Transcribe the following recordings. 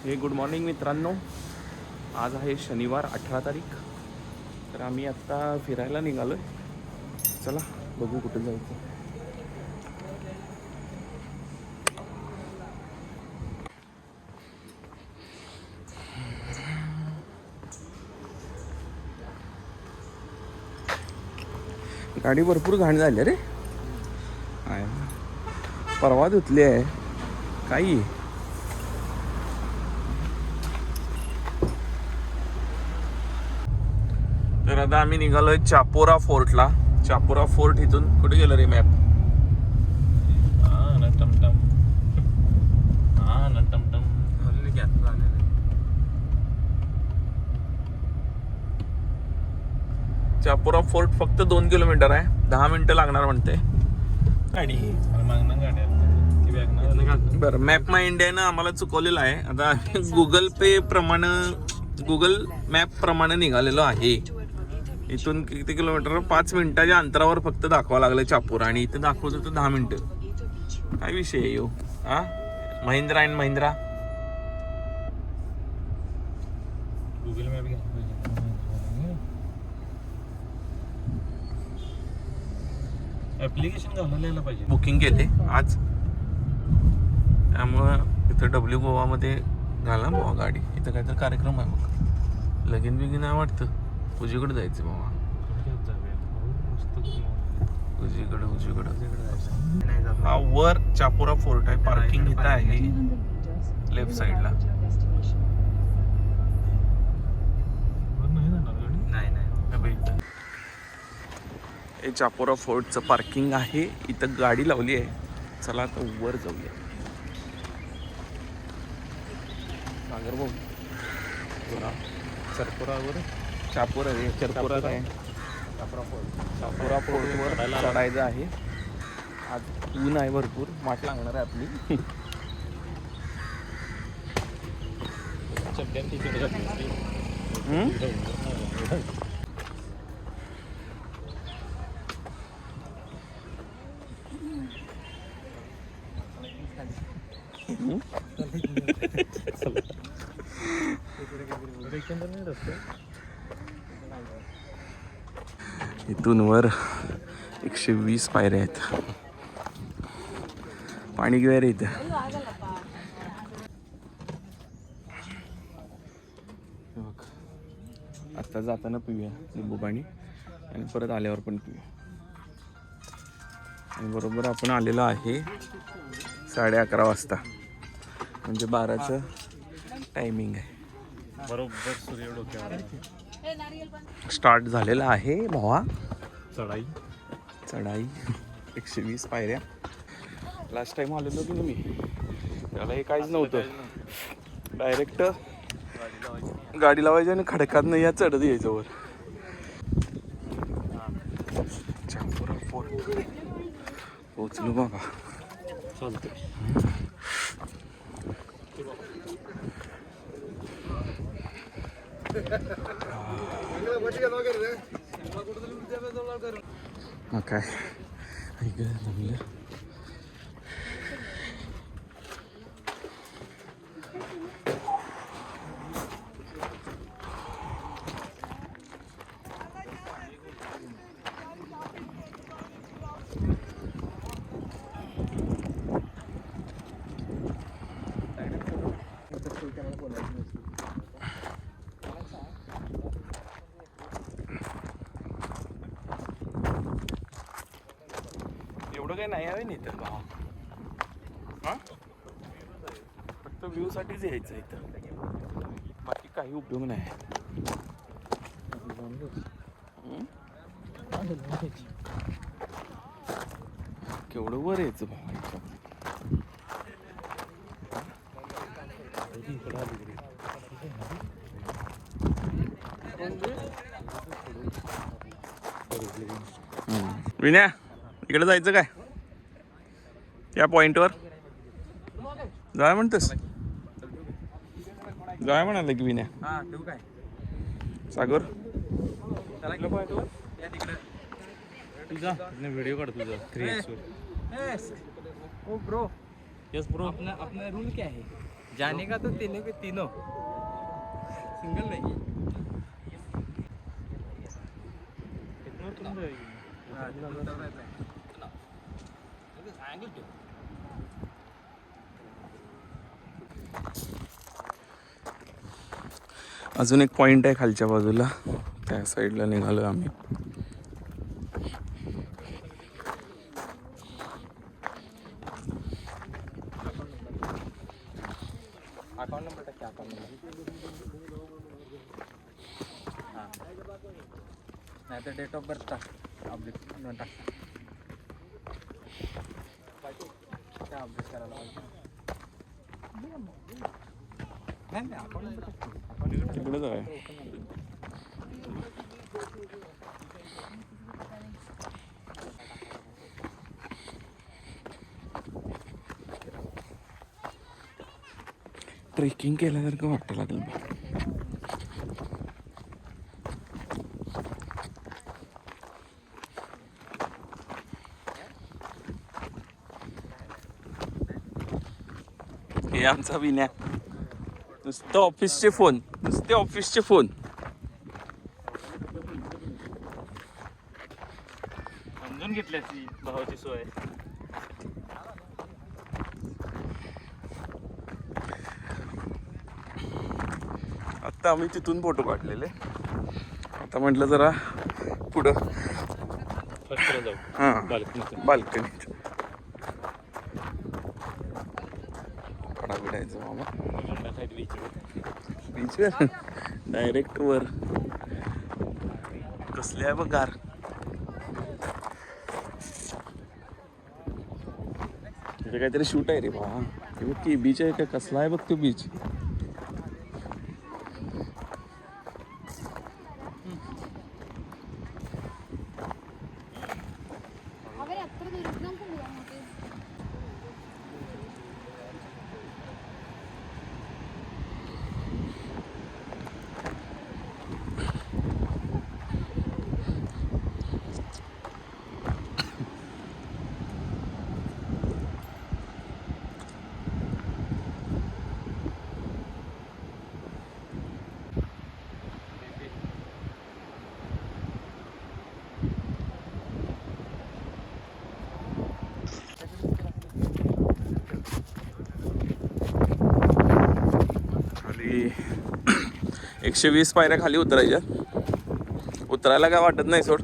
हे good morning मित्रांनो. आज आहे शनिवार 18 तारीख. तर आम्ही आत्ता फिरायला निघालो. चला बघू कुठे जायचं. गाडी भरपूर घाण झाली रे. परवा धुतली आहे काही. तर आता आम्ही निघालोय चापोरा फोर्टला. चापोरा फोर्ट इथून कुठे गेलं रे मॅप? चापोरा फोर्ट फक्त 2 किलोमीटर आहे. 10 मिनिटं लागणार म्हणते गाडी. बरं, मॅप माय इंडियानं आम्हाला चुकवलेलं आहे. आता गुगल मॅप प्रमाणे निघालेलो आहे. इथून किती किलोमीटर? 5 मिनिटाच्या अंतरावर फक्त दाखवा लागलं चापोरा, आणि इथं दाखवतो तर 10 मिनिटं. काय विषय आहे यो? हा, Mahindra and Mahindra Google map application घालायला पाहिजे. बुकिंग केले आज, त्यामुळं इथं डब्ल्यू गोवामध्ये घाला बाबा गाडी. इथं काहीतरी कार्यक्रम आहे मग, लगीन बिगीन आहे वाटतं. उजीकडे जायचं बाबा. उजीकडं हा वर चापोरा फोर्ट आहे. पार्किंग इथं आहे लेफ्ट साईडला. हे चापोरा फोर्टचं पार्किंग आहे. इथं गाडी लावली आहे. चला आता वर जाऊया. सागर भाऊ, सरपुरावर चापोरा रे, चरपुरा काय? चापोरा फोर्टवर चढायचं आहे. आज ऊन आहे भरपूर, माठ लागणार आहे आपली. इथून वर 120 पायऱ्या आहेत. पाणी घेऊया रे इथं. आत्ता जाताना पिऊया लिंबू पाणी, आणि परत आल्यावर पण पिऊया. आणि बरोबर आपण आलेलो आहे 11:30 वाजता, म्हणजे 12चं टायमिंग आहे. बरोबर सूर्य डोक्यावर स्टार्ट झालेला आहे भावा. चढाई 120 पायऱ्या. लास्ट टाइम आलेलो की मी, त्याला हे काहीच नव्हतं. डायरेक्ट गाडी लावायची आणि खडकात नाही या चढत यायचं वर. चापोरा फोर्ट पोचलो बाबा. चालतंय. मग काय जमलं. एवढं काही नाही आहे नाही तर भावा. हां, फक्त व्ह्यू साठीच यायचं इथं, बाकी काही उपयोग नाही. केवढं वर यायचं भावा. विन्या, इकडे जायचं काय? या पॉइंटवर जाय म्हणतेस? जाय म्हणाले की विन्या. सागर तुझा व्हिडिओ काढ तुझा 3x वर. ओ ब्रो, यस ब्रो. अपना रूल क्या है? जाने का तो तीनों सिंगल नहीं कितना तुम जाएगी अजून एक पॉइंट आहे खालच्या बाजूला, त्या साईडला निघालो आम्ही. अकाउंट नंबर टाक अकाउंट नंबर हां नाही तर डेट ऑफ बर्थ टाक अपडेट टाक काय अपडेट करायला नाही अकाउंट नंबर टाक तिकडेच आहे. ट्रेकिंग केल्यासारखं वाटायला लागलं. हे आमचा विन्या, नुसतं ऑफिसचे फोन, नुसते ऑफिसचे फोन. समजून घेतल्याची भावाची सोय. आत्ता आम्ही तिथून फोटो काढलेले. आता म्हटलं जरा पुढं फर्स्टला जाऊ. हां बाल्कनीचं. बाल्कनीत कडा बिडायचं मामा बीचवर डायरेक्ट वर. कसले आहे बघ गार. तिथे काहीतरी शूट आहे रे बा. हे बघ की बीच आहे का, कसला आहे बघ तो बीच. खाली 120 पायऱ्या खाली उतरायच्या. उतरायला काय वाटत नाही सोड.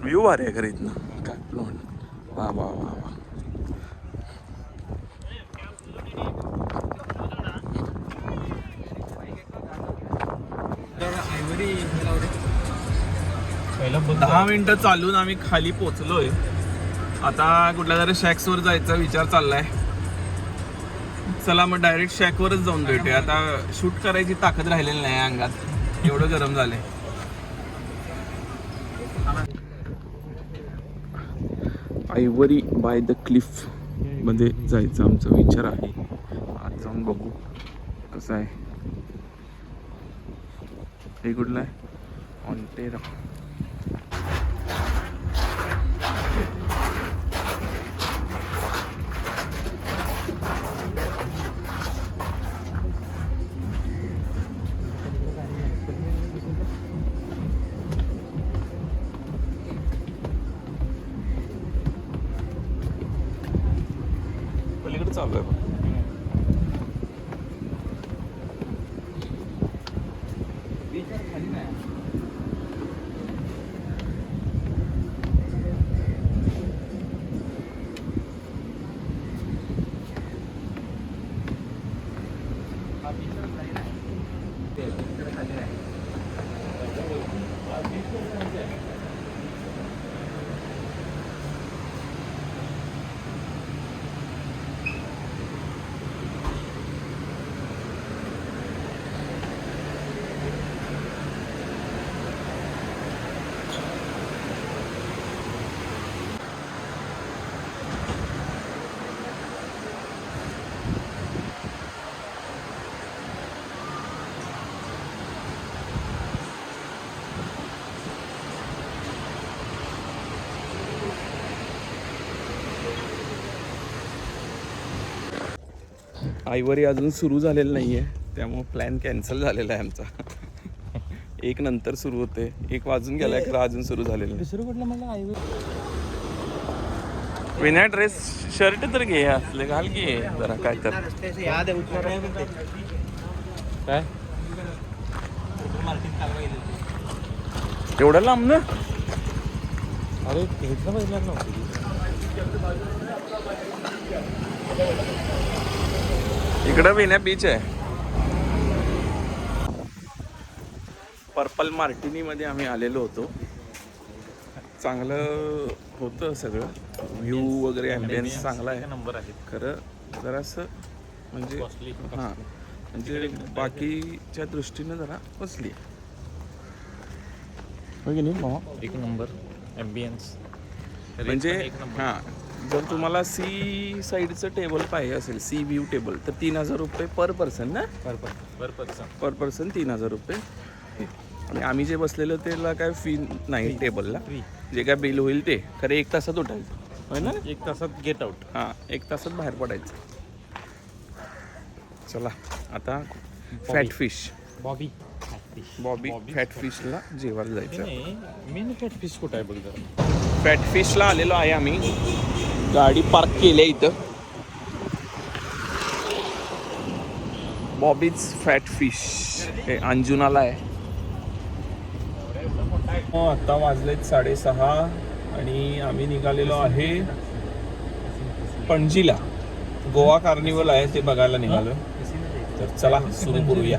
व्ह्यू भारी आहे खरं इथनं. काय वा वा वा वा. पहिला 10 मिनिटं चालून आम्ही खाली पोचलोय. आता कुठल्या तरी शॅक्सवर जायचा विचार चाललाय. चला मग डायरेक्ट शॅकवरच जाऊन भेटूया. आता शूट करायची ताकद राहिलेली नाही अंगात, एवढं गरम झालंय. आयव्हरी बाय द क्लिफ मध्ये जायचा आमचा विचार आहे. आज जाऊन बघू कसं आहे. हे कुठलं आहे, ऑन्टेरा. पलीकडे चालू आहे बघ. आयवरी अजून सुरू झालेलं नाही आहे, त्यामुळं प्लॅन कॅन्सल झालेला आहे आमचा. 1 नंतर सुरू होते, 1 वाजून गेला खरं अजून सुरू झालेलं नाही. दुसरं कुठलं मला आई विना ड्रेस शर्ट तर घे, असले घाल की जरा काय तर. काय एवढं लांब ना. अरे भेटलं पाहिजे नव्हतं. इकडं विना बीच आहे. पर्पल मार्टिनी मध्ये आम्ही आलेलो होतो. चांगलं होतं सगळं, व्ह्यू वगैरे ॲम्बियन्स चांगला आहे. नंबर आहेत. खरं जरासं म्हणजे कॉस्टली. हां, म्हणजे बाकीच्या दृष्टीनं जरा बसली की नाही मामा. एक नंबर ॲम्बियन्स म्हणजे हां, जर तुम्हाला सी साईडचं टेबल पाहिजे असेल, सी व्ह्यू टेबल, तर 3,000 रुपये पर पर्सन ना. पर पर्सन 3,000 रुपये. आणि आम्ही जे बसलेलं त्याला काय फी नाही टेबलला, जे काय बिल होईल ते. खरं 1 तासात उठायचं होय ना. 1 तासात गेट आउट. हां, 1 तासात बाहेर पडायचं. चला आता फॅट फिश बॉबी फॅट फिशला जेवायला जायचं. मेन फॅट फिश कुठं आहे बघ जरा. फॅट फिशला आलेलो आहे आम्ही. गाडी पार्क केली आहे इथं. बॉबीज फॅट फिश हे अंजुनाला आहे. आता वाजलेत 6:30 आणि आम्ही निघालेलो आहे पणजीला. गोवा कार्निवल आहे ते बघायला निघालो. तर चला सुरू करूया.